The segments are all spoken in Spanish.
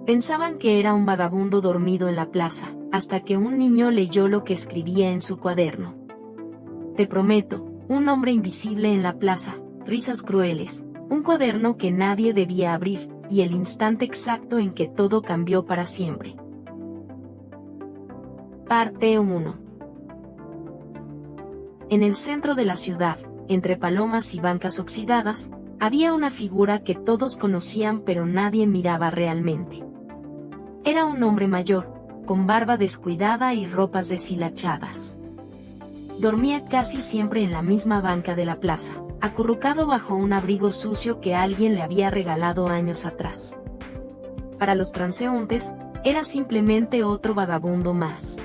Pensaban que era un vagabundo dormido en la plaza, hasta que un niño leyó lo que escribía en su cuaderno. Te prometo, un hombre invisible en la plaza, risas crueles, un cuaderno que nadie debía abrir, y el instante exacto en que todo cambió para siempre. Parte 1. En el centro de la ciudad, entre palomas y bancas oxidadas, había una figura que todos conocían pero nadie miraba realmente. Era un hombre mayor, con barba descuidada y ropas deshilachadas. Dormía casi siempre en la misma banca de la plaza, acurrucado bajo un abrigo sucio que alguien le había regalado años atrás. Para los transeúntes, era simplemente otro vagabundo más.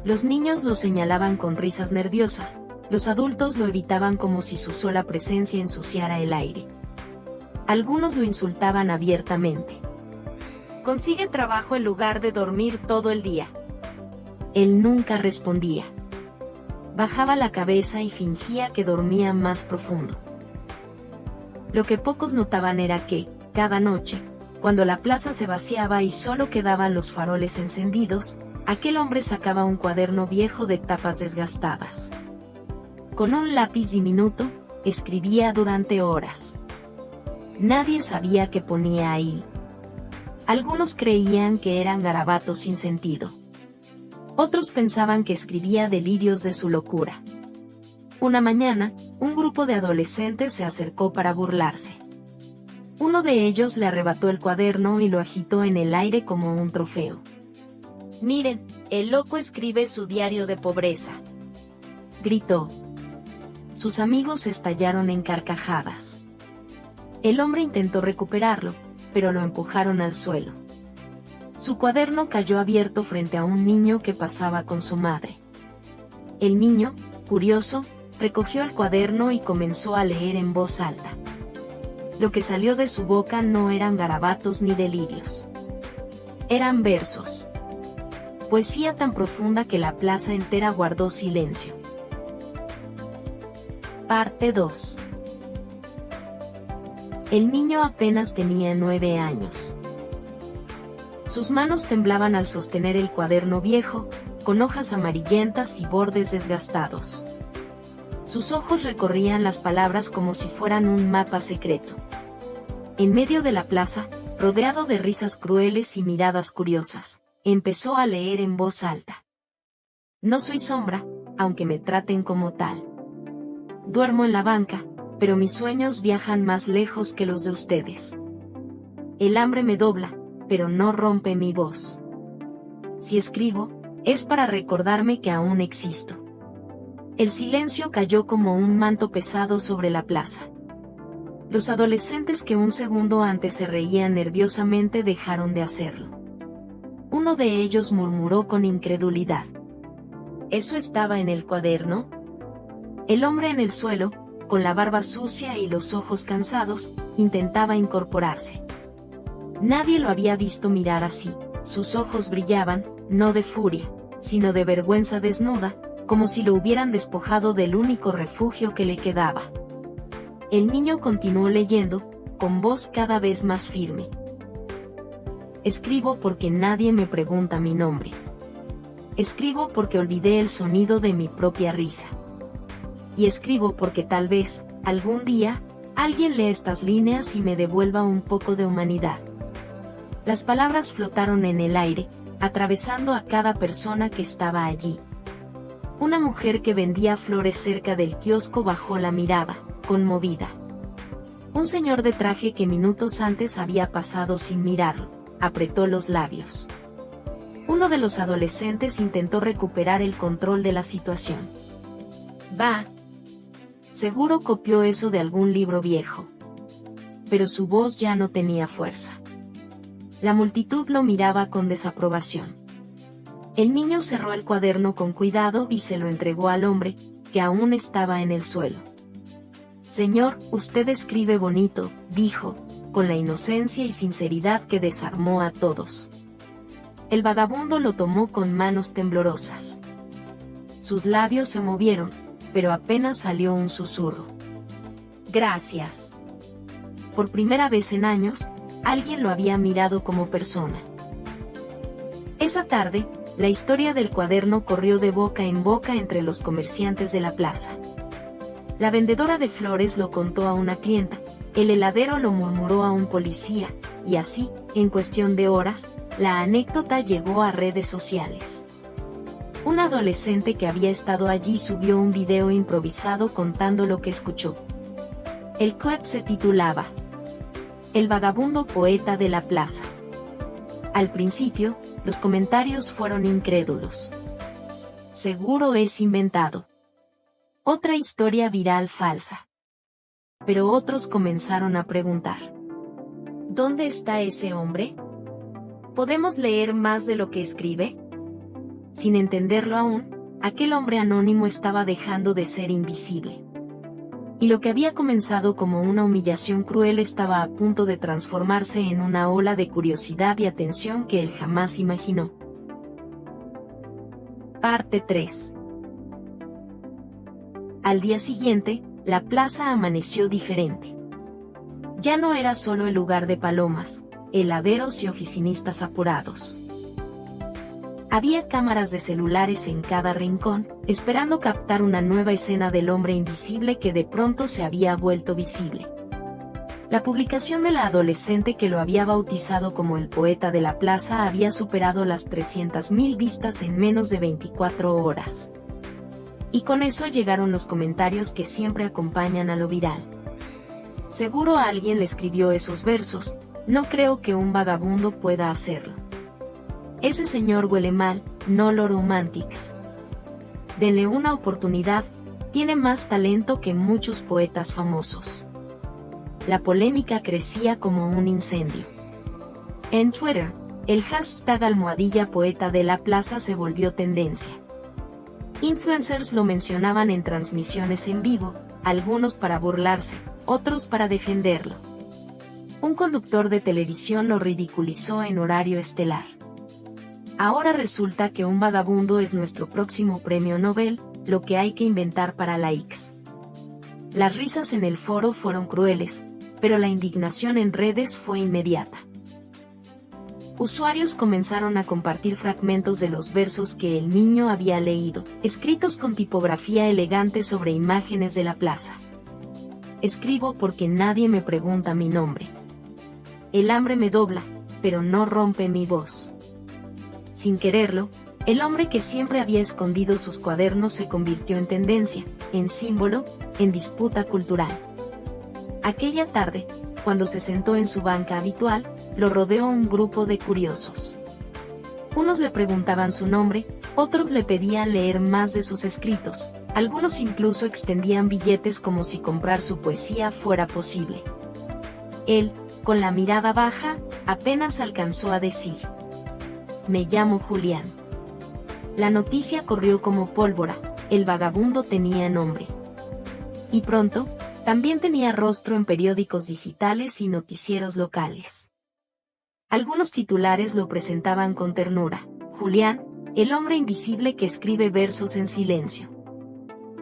Los niños lo señalaban con risas nerviosas, los adultos lo evitaban como si su sola presencia ensuciara el aire. Algunos lo insultaban abiertamente. Consigue trabajo en lugar de dormir todo el día. Él nunca respondía. Bajaba la cabeza y fingía que dormía más profundo. Lo que pocos notaban era que, cada noche, cuando la plaza se vaciaba y solo quedaban los faroles encendidos, aquel hombre sacaba un cuaderno viejo de tapas desgastadas. Con un lápiz diminuto, escribía durante horas. Nadie sabía qué ponía ahí. Algunos creían que eran garabatos sin sentido. Otros pensaban que escribía delirios de su locura. Una mañana, un grupo de adolescentes se acercó para burlarse. Uno de ellos le arrebató el cuaderno y lo agitó en el aire como un trofeo. «Miren, el loco escribe su diario de pobreza», gritó. Sus amigos estallaron en carcajadas. El hombre intentó recuperarlo, pero lo empujaron al suelo. Su cuaderno cayó abierto frente a un niño que pasaba con su madre. El niño, curioso, recogió el cuaderno y comenzó a leer en voz alta. Lo que salió de su boca no eran garabatos ni delirios. Eran versos. Poesía tan profunda que la plaza entera guardó silencio. Parte 2. El niño apenas tenía 9 años. Sus manos temblaban al sostener el cuaderno viejo, con hojas amarillentas y bordes desgastados. Sus ojos recorrían las palabras como si fueran un mapa secreto. En medio de la plaza, rodeado de risas crueles y miradas curiosas, empezó a leer en voz alta. No soy sombra, aunque me traten como tal. Duermo en la banca, pero mis sueños viajan más lejos que los de ustedes. El hambre me dobla, pero no rompe mi voz. Si escribo, es para recordarme que aún existo. El silencio cayó como un manto pesado sobre la plaza. Los adolescentes que un segundo antes se reían nerviosamente dejaron de hacerlo. Uno de ellos murmuró con incredulidad. ¿Eso estaba en el cuaderno? El hombre en el suelo, con la barba sucia y los ojos cansados, intentaba incorporarse. Nadie lo había visto mirar así. Sus ojos brillaban, no de furia, sino de vergüenza desnuda, como si lo hubieran despojado del único refugio que le quedaba. El niño continuó leyendo, con voz cada vez más firme. Escribo porque nadie me pregunta mi nombre. Escribo porque olvidé el sonido de mi propia risa. Y escribo porque tal vez, algún día, alguien lea estas líneas y me devuelva un poco de humanidad. Las palabras flotaron en el aire, atravesando a cada persona que estaba allí. Una mujer que vendía flores cerca del kiosco bajó la mirada, conmovida. Un señor de traje que minutos antes había pasado sin mirarlo, apretó los labios. Uno de los adolescentes intentó recuperar el control de la situación. «Va. Seguro copió eso de algún libro viejo». Pero su voz ya no tenía fuerza. La multitud lo miraba con desaprobación. El niño cerró el cuaderno con cuidado y se lo entregó al hombre, que aún estaba en el suelo. «Señor, usted escribe bonito», dijo, con la inocencia y sinceridad que desarmó a todos. El vagabundo lo tomó con manos temblorosas. Sus labios se movieron, pero apenas salió un susurro. «Gracias». Por primera vez en años, alguien lo había mirado como persona. Esa tarde, la historia del cuaderno corrió de boca en boca entre los comerciantes de la plaza. La vendedora de flores lo contó a una clienta, el heladero lo murmuró a un policía, y así, en cuestión de horas, la anécdota llegó a redes sociales. Un adolescente que había estado allí subió un video improvisado contando lo que escuchó. El clip se titulaba "El vagabundo poeta de la plaza". Al principio, los comentarios fueron incrédulos. Seguro es inventado. Otra historia viral falsa. Pero otros comenzaron a preguntar: ¿dónde está ese hombre? ¿Podemos leer más de lo que escribe? Sin entenderlo aún, aquel hombre anónimo estaba dejando de ser invisible. Y lo que había comenzado como una humillación cruel estaba a punto de transformarse en una ola de curiosidad y atención que él jamás imaginó. Parte 3. Al día siguiente, la plaza amaneció diferente. Ya no era solo el lugar de palomas, heladeros y oficinistas apurados. Había cámaras de celulares en cada rincón, esperando captar una nueva escena del hombre invisible que de pronto se había vuelto visible. La publicación de la adolescente que lo había bautizado como el poeta de la plaza había superado las 300.000 vistas en menos de 24 horas. Y con eso llegaron los comentarios que siempre acompañan a lo viral. Seguro alguien le escribió esos versos, no creo que un vagabundo pueda hacerlo. Ese señor huele mal, no lo romantics. Denle una oportunidad, tiene más talento que muchos poetas famosos. La polémica crecía como un incendio. En Twitter, el hashtag #poeta de la plaza se volvió tendencia. Influencers lo mencionaban en transmisiones en vivo, algunos para burlarse, otros para defenderlo. Un conductor de televisión lo ridiculizó en horario estelar. Ahora resulta que un vagabundo es nuestro próximo premio Nobel, lo que hay que inventar para likes. Las risas en el foro fueron crueles, pero la indignación en redes fue inmediata. Usuarios comenzaron a compartir fragmentos de los versos que el niño había leído, escritos con tipografía elegante sobre imágenes de la plaza. Escribo porque nadie me pregunta mi nombre. El hambre me dobla, pero no rompe mi voz. Sin quererlo, el hombre que siempre había escondido sus cuadernos se convirtió en tendencia, en símbolo, en disputa cultural. Aquella tarde, cuando se sentó en su banca habitual, lo rodeó un grupo de curiosos. Unos le preguntaban su nombre, otros le pedían leer más de sus escritos, algunos incluso extendían billetes como si comprar su poesía fuera posible. Él, con la mirada baja, apenas alcanzó a decir: me llamo Julián. La noticia corrió como pólvora, el vagabundo tenía nombre. Y pronto, también tenía rostro en periódicos digitales y noticieros locales. Algunos titulares lo presentaban con ternura: Julián, el hombre invisible que escribe versos en silencio.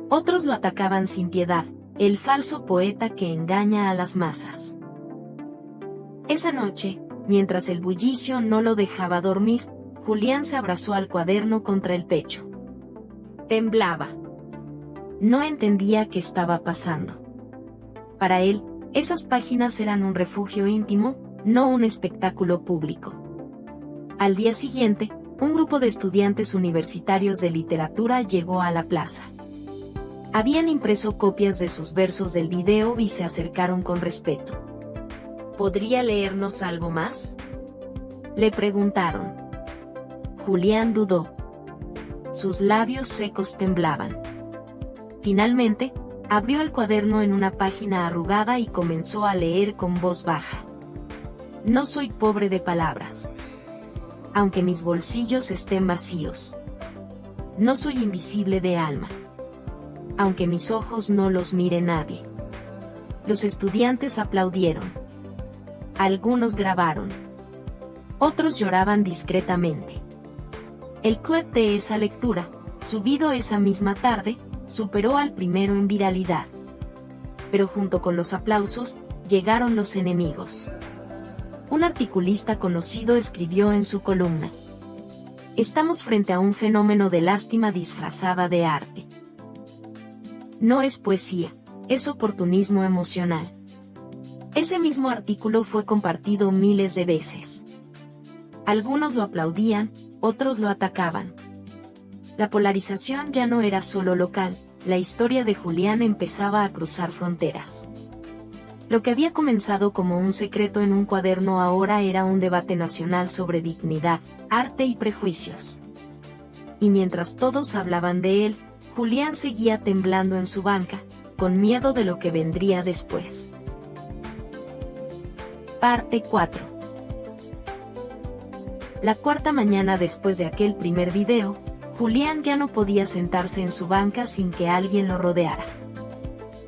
Otros lo atacaban sin piedad: el falso poeta que engaña a las masas. Esa noche, mientras el bullicio no lo dejaba dormir, Julián se abrazó al cuaderno contra el pecho. Temblaba. No entendía qué estaba pasando. Para él, esas páginas eran un refugio íntimo, no un espectáculo público. Al día siguiente, un grupo de estudiantes universitarios de literatura llegó a la plaza. Habían impreso copias de sus versos del video y se acercaron con respeto. ¿Podría leernos algo más?, le preguntaron. Julián dudó. Sus labios secos temblaban. Finalmente, abrió el cuaderno en una página arrugada y comenzó a leer con voz baja. No soy pobre de palabras. Aunque mis bolsillos estén vacíos. No soy invisible de alma. Aunque mis ojos no los mire nadie. Los estudiantes aplaudieron. Algunos grabaron. Otros lloraban discretamente. El clip de esa lectura, subido esa misma tarde, superó al primero en viralidad. Pero junto con los aplausos, llegaron los enemigos. Un articulista conocido escribió en su columna: estamos frente a un fenómeno de lástima disfrazada de arte. No es poesía, es oportunismo emocional. Ese mismo artículo fue compartido miles de veces. Algunos lo aplaudían, otros lo atacaban. La polarización ya no era solo local, la historia de Julián empezaba a cruzar fronteras. Lo que había comenzado como un secreto en un cuaderno ahora era un debate nacional sobre dignidad, arte y prejuicios. Y mientras todos hablaban de él, Julián seguía temblando en su banca, con miedo de lo que vendría después. Parte 4. La cuarta mañana después de aquel primer video, Julián ya no podía sentarse en su banca sin que alguien lo rodeara.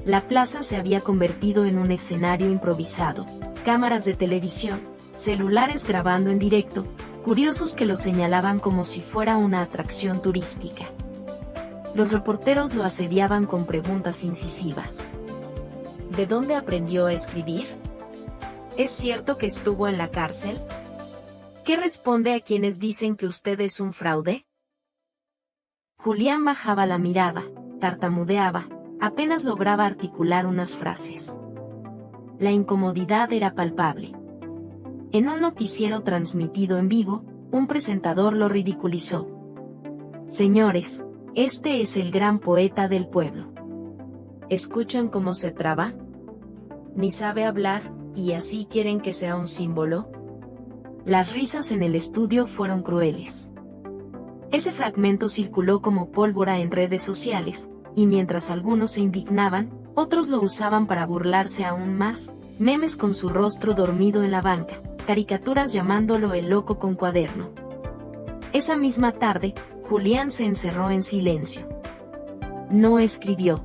La plaza se había convertido en un escenario improvisado, cámaras de televisión, celulares grabando en directo, curiosos que lo señalaban como si fuera una atracción turística. Los reporteros lo asediaban con preguntas incisivas. ¿De dónde aprendió a escribir? ¿Es cierto que estuvo en la cárcel? ¿Qué responde a quienes dicen que usted es un fraude? Julián bajaba la mirada, tartamudeaba, apenas lograba articular unas frases. La incomodidad era palpable. En un noticiero transmitido en vivo, un presentador lo ridiculizó. Señores, este es el gran poeta del pueblo. ¿Escuchan cómo se traba? Ni sabe hablar, y así quieren que sea un símbolo. Las risas en el estudio fueron crueles. Ese fragmento circuló como pólvora en redes sociales, y mientras algunos se indignaban, otros lo usaban para burlarse aún más, memes con su rostro dormido en la banca, caricaturas llamándolo el loco con cuaderno. Esa misma tarde, Julián se encerró en silencio. No escribió.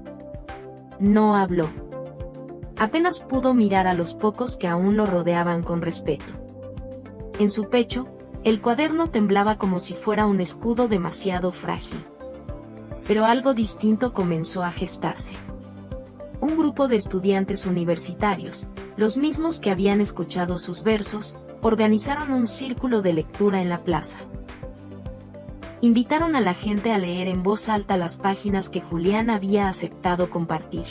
No habló. Apenas pudo mirar a los pocos que aún lo rodeaban con respeto. En su pecho, el cuaderno temblaba como si fuera un escudo demasiado frágil. Pero algo distinto comenzó a gestarse. Un grupo de estudiantes universitarios, los mismos que habían escuchado sus versos, organizaron un círculo de lectura en la plaza. Invitaron a la gente a leer en voz alta las páginas que Julián había aceptado compartir.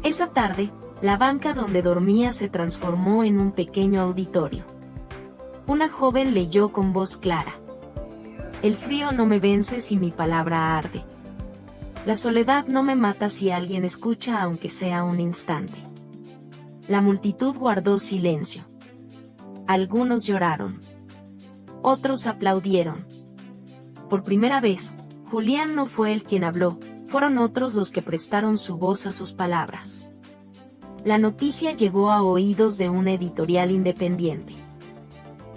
Esa tarde, la banca donde dormía se transformó en un pequeño auditorio. Una joven leyó con voz clara: el frío no me vence si mi palabra arde. La soledad no me mata si alguien escucha aunque sea un instante. La multitud guardó silencio. Algunos lloraron. Otros aplaudieron. Por primera vez, Julián no fue el quien habló, fueron otros los que prestaron su voz a sus palabras. La noticia llegó a oídos de una editorial independiente.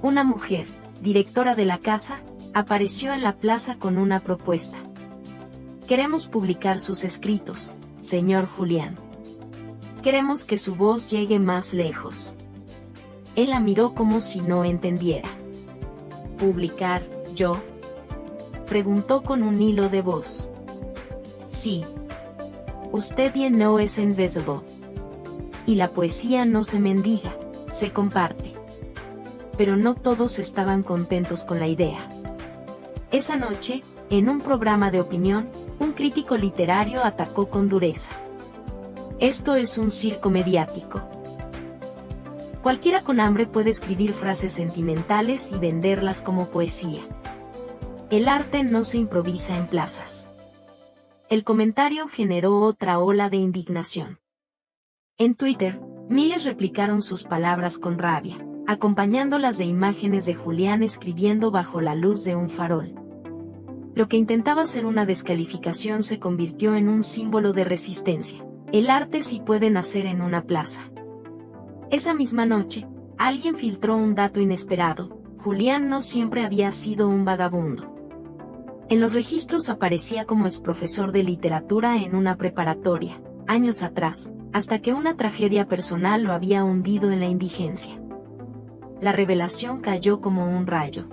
Una mujer, directora de la casa, apareció en la plaza con una propuesta. Queremos publicar sus escritos, señor Julián. Queremos que su voz llegue más lejos. Él la miró como si no entendiera. ¿Publicar, yo? Preguntó con un hilo de voz. Sí. Usted ya no es invisible. Y la poesía no se mendiga, se comparte. Pero no todos estaban contentos con la idea. Esa noche, en un programa de opinión, un crítico literario atacó con dureza. Esto es un circo mediático. Cualquiera con hambre puede escribir frases sentimentales y venderlas como poesía. El arte no se improvisa en plazas. El comentario generó otra ola de indignación. En Twitter, miles replicaron sus palabras con rabia, acompañándolas de imágenes de Julián escribiendo bajo la luz de un farol. Lo que intentaba ser una descalificación se convirtió en un símbolo de resistencia. El arte sí puede nacer en una plaza. Esa misma noche, alguien filtró un dato inesperado: Julián no siempre había sido un vagabundo. En los registros aparecía como exprofesor de literatura en una preparatoria, años atrás, hasta que una tragedia personal lo había hundido en la indigencia. La revelación cayó como un rayo.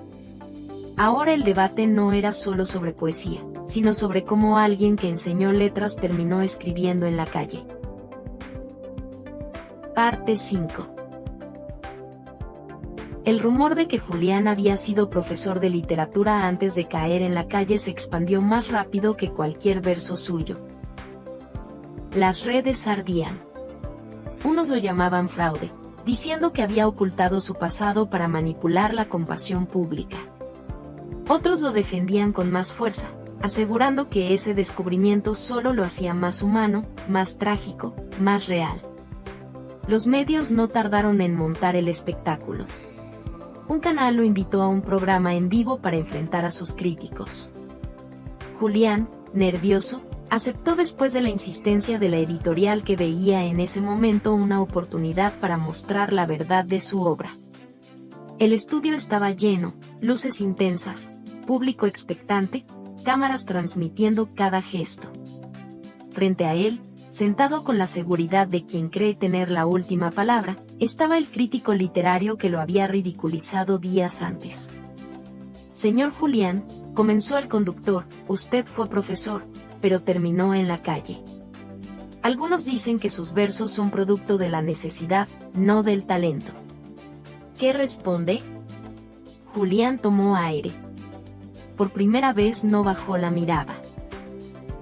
Ahora el debate no era solo sobre poesía, sino sobre cómo alguien que enseñó letras terminó escribiendo en la calle. Parte 5. El rumor de que Julián había sido profesor de literatura antes de caer en la calle se expandió más rápido que cualquier verso suyo. Las redes ardían. Unos lo llamaban fraude, diciendo que había ocultado su pasado para manipular la compasión pública. Otros lo defendían con más fuerza, asegurando que ese descubrimiento solo lo hacía más humano, más trágico, más real. Los medios no tardaron en montar el espectáculo. Un canal lo invitó a un programa en vivo para enfrentar a sus críticos. Julián, nervioso, aceptó después de la insistencia de la editorial que veía en ese momento una oportunidad para mostrar la verdad de su obra. El estudio estaba lleno, luces intensas, público expectante, cámaras transmitiendo cada gesto. Frente a él, sentado con la seguridad de quien cree tener la última palabra, estaba el crítico literario que lo había ridiculizado días antes. Señor Julián, comenzó el conductor, usted fue profesor, pero terminó en la calle. Algunos dicen que sus versos son producto de la necesidad, no del talento. ¿Qué responde? Julián tomó aire. Por primera vez no bajó la mirada.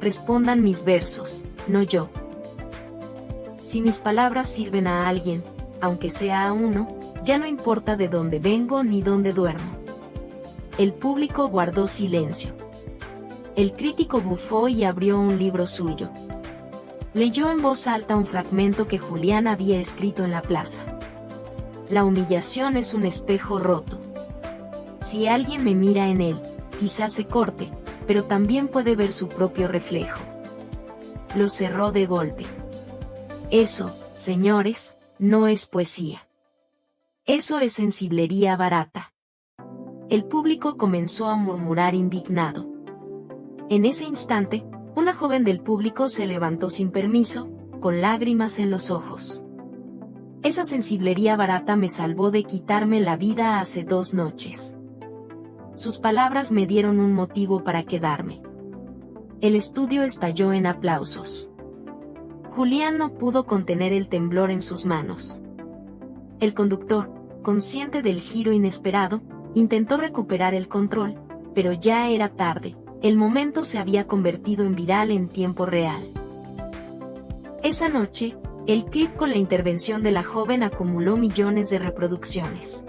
Respondan mis versos, no yo. Si mis palabras sirven a alguien, aunque sea a uno, ya no importa de dónde vengo ni dónde duermo. El público guardó silencio. El crítico bufó y abrió un libro suyo. Leyó en voz alta un fragmento que Julián había escrito en la plaza. La humillación es un espejo roto. Si alguien me mira en él, quizás se corte, pero también puede ver su propio reflejo. Lo cerró de golpe. Eso, señores, no es poesía. Eso es sensiblería barata. El público comenzó a murmurar indignado. En ese instante, una joven del público se levantó sin permiso, con lágrimas en los ojos. Esa sensiblería barata me salvó de quitarme la vida hace 2 noches. Sus palabras me dieron un motivo para quedarme. El estudio estalló en aplausos. Julián no pudo contener el temblor en sus manos. El conductor, consciente del giro inesperado, intentó recuperar el control, pero ya era tarde, el momento se había convertido en viral en tiempo real. Esa noche, el clip con la intervención de la joven acumuló millones de reproducciones.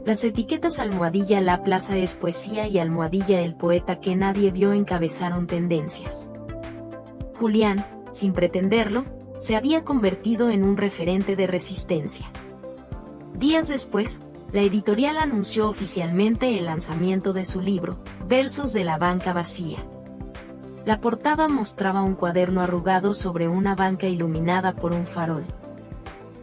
Las etiquetas almohadilla La Plaza es poesía y almohadilla El poeta que nadie vio encabezaron tendencias. Julián, sin pretenderlo, se había convertido en un referente de resistencia. Días después, la editorial anunció oficialmente el lanzamiento de su libro, Versos de la banca vacía. La portada mostraba un cuaderno arrugado sobre una banca iluminada por un farol.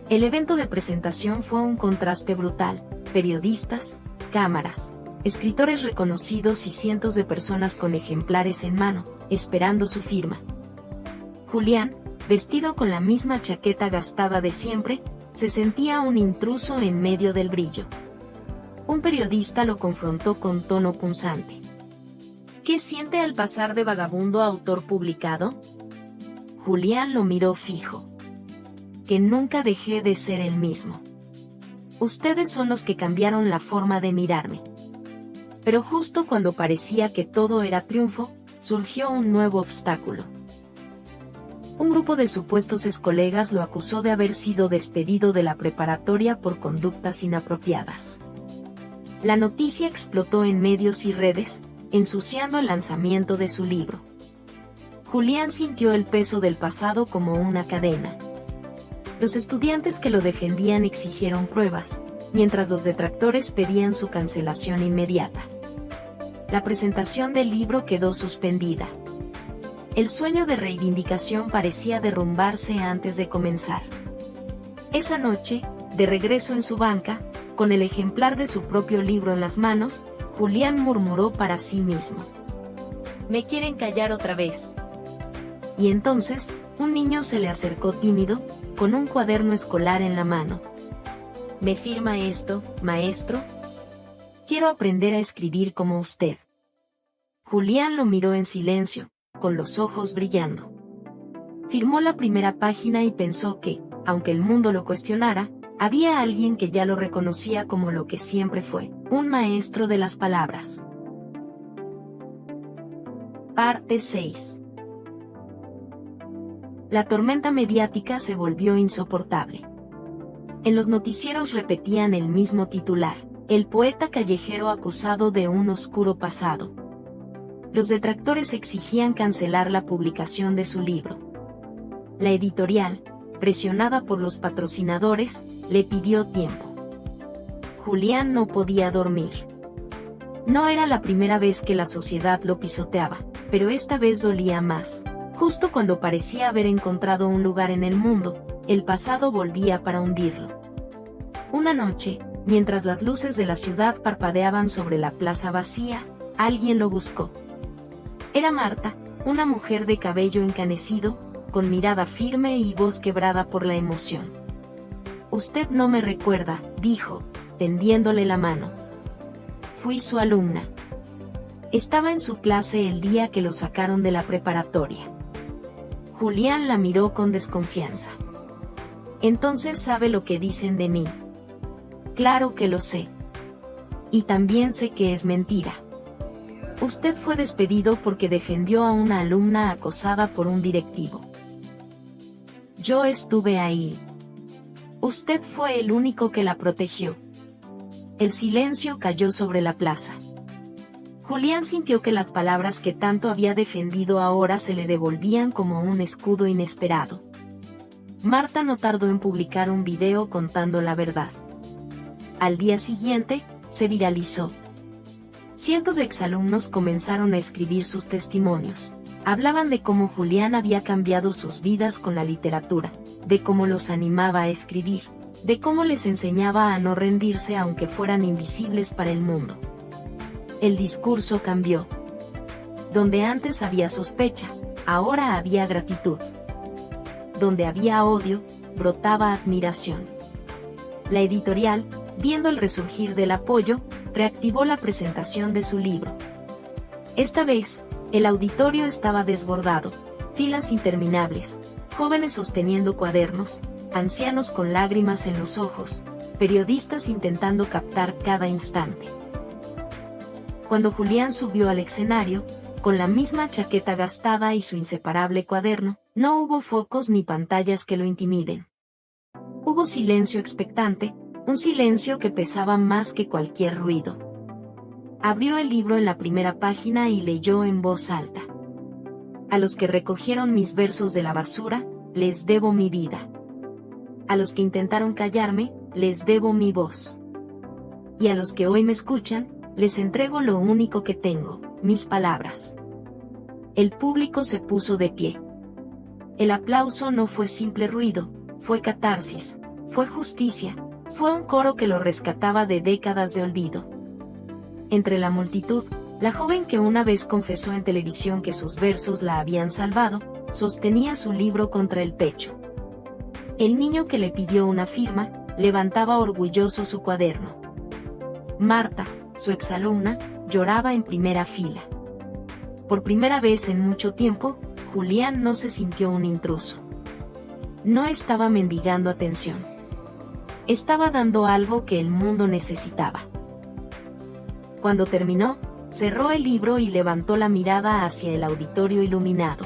El evento de presentación fue un contraste brutal: periodistas, cámaras, escritores reconocidos y cientos de personas con ejemplares en mano, esperando su firma. Julián, vestido con la misma chaqueta gastada de siempre, se sentía un intruso en medio del brillo. Un periodista lo confrontó con tono punzante. ¿Qué siente al pasar de vagabundo a autor publicado? Julián lo miró fijo. Que nunca dejé de ser el mismo. Ustedes son los que cambiaron la forma de mirarme. Pero justo cuando parecía que todo era triunfo, surgió un nuevo obstáculo. Un grupo de supuestos excolegas lo acusó de haber sido despedido de la preparatoria por conductas inapropiadas. La noticia explotó en medios y redes, ensuciando el lanzamiento de su libro. Julián sintió el peso del pasado como una cadena. Los estudiantes que lo defendían exigieron pruebas, mientras los detractores pedían su cancelación inmediata. La presentación del libro quedó suspendida. El sueño de reivindicación parecía derrumbarse antes de comenzar. Esa noche, de regreso en su banca, con el ejemplar de su propio libro en las manos, Julián murmuró para sí mismo: «Me quieren callar otra vez». Y entonces, un niño se le acercó tímido, con un cuaderno escolar en la mano. «¿Me firma esto, maestro? Quiero aprender a escribir como usted». Julián lo miró en silencio, con los ojos brillando. Firmó la primera página y pensó que, aunque el mundo lo cuestionara, Había alguien que ya lo reconocía como lo que siempre fue, un maestro de las palabras. Parte 6. La tormenta mediática se volvió insoportable. En los noticieros repetían el mismo titular: el poeta callejero acusado de un oscuro pasado. Los detractores exigían cancelar la publicación de su libro. La editorial, presionada por los patrocinadores, le pidió tiempo. Julián no podía dormir. No era la primera vez que la sociedad lo pisoteaba, pero esta vez dolía más. Justo cuando parecía haber encontrado un lugar en el mundo, el pasado volvía para hundirlo. Una noche, mientras las luces de la ciudad parpadeaban sobre la plaza vacía, alguien lo buscó. Era Marta, una mujer de cabello encanecido, con mirada firme y voz quebrada por la emoción. «Usted no me recuerda», dijo, tendiéndole la mano. «Fui su alumna. Estaba en su clase el día que lo sacaron de la preparatoria». Julián la miró con desconfianza. «Entonces sabe lo que dicen de mí». «Claro que lo sé. Y también sé que es mentira. Usted fue despedido porque defendió a una alumna acosada por un directivo. Yo estuve ahí. Usted fue el único que la protegió». El silencio cayó sobre la plaza. Julián sintió que las palabras que tanto había defendido ahora se le devolvían como un escudo inesperado. Marta no tardó en publicar un video contando la verdad. Al día siguiente, se viralizó. Cientos de exalumnos comenzaron a escribir sus testimonios. Hablaban de cómo Julián había cambiado sus vidas con la literatura, de cómo los animaba a escribir, de cómo les enseñaba a no rendirse aunque fueran invisibles para el mundo. El discurso cambió. Donde antes había sospecha, ahora había gratitud. Donde había odio, brotaba admiración. La editorial, viendo el resurgir del apoyo, reactivó la presentación de su libro. Esta vez, el auditorio estaba desbordado, filas interminables, jóvenes sosteniendo cuadernos, ancianos con lágrimas en los ojos, periodistas intentando captar cada instante. Cuando Julián subió al escenario, con la misma chaqueta gastada y su inseparable cuaderno, no hubo focos ni pantallas que lo intimiden. Hubo silencio expectante, un silencio que pesaba más que cualquier ruido. Abrió el libro en la primera página y leyó en voz alta: «A los que recogieron mis versos de la basura, les debo mi vida. A los que intentaron callarme, les debo mi voz. Y a los que hoy me escuchan, les entrego lo único que tengo, mis palabras». El público se puso de pie. El aplauso no fue simple ruido, fue catarsis, fue justicia, fue un coro que lo rescataba de décadas de olvido. Entre la multitud, la joven que una vez confesó en televisión que sus versos la habían salvado, sostenía su libro contra el pecho. El niño que le pidió una firma, levantaba orgulloso su cuaderno. Marta, su exalumna, lloraba en primera fila. Por primera vez en mucho tiempo, Julián no se sintió un intruso. No estaba mendigando atención. Estaba dando algo que el mundo necesitaba. Cuando terminó, cerró el libro y levantó la mirada hacia el auditorio iluminado.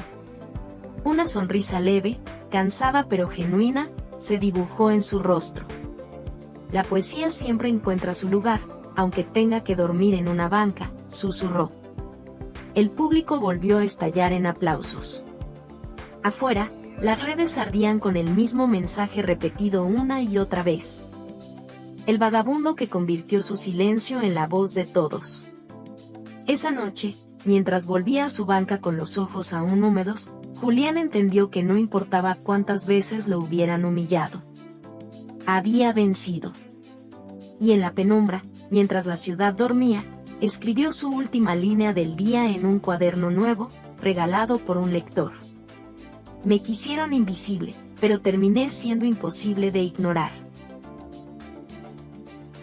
Una sonrisa leve, cansada pero genuina, se dibujó en su rostro. La poesía siempre encuentra su lugar, aunque tenga que dormir en una banca, susurró. El público volvió a estallar en aplausos. Afuera, las redes ardían con el mismo mensaje repetido una y otra vez. El vagabundo que convirtió su silencio en la voz de todos. Esa noche, mientras volvía a su banca con los ojos aún húmedos, Julián entendió que no importaba cuántas veces lo hubieran humillado. Había vencido. Y en la penumbra, mientras la ciudad dormía, escribió su última línea del día en un cuaderno nuevo, regalado por un lector. Me quisieron invisible, pero terminé siendo imposible de ignorar.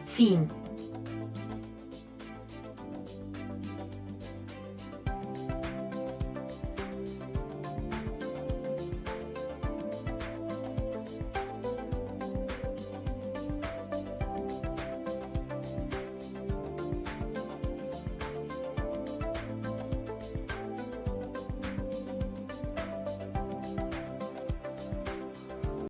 Fin.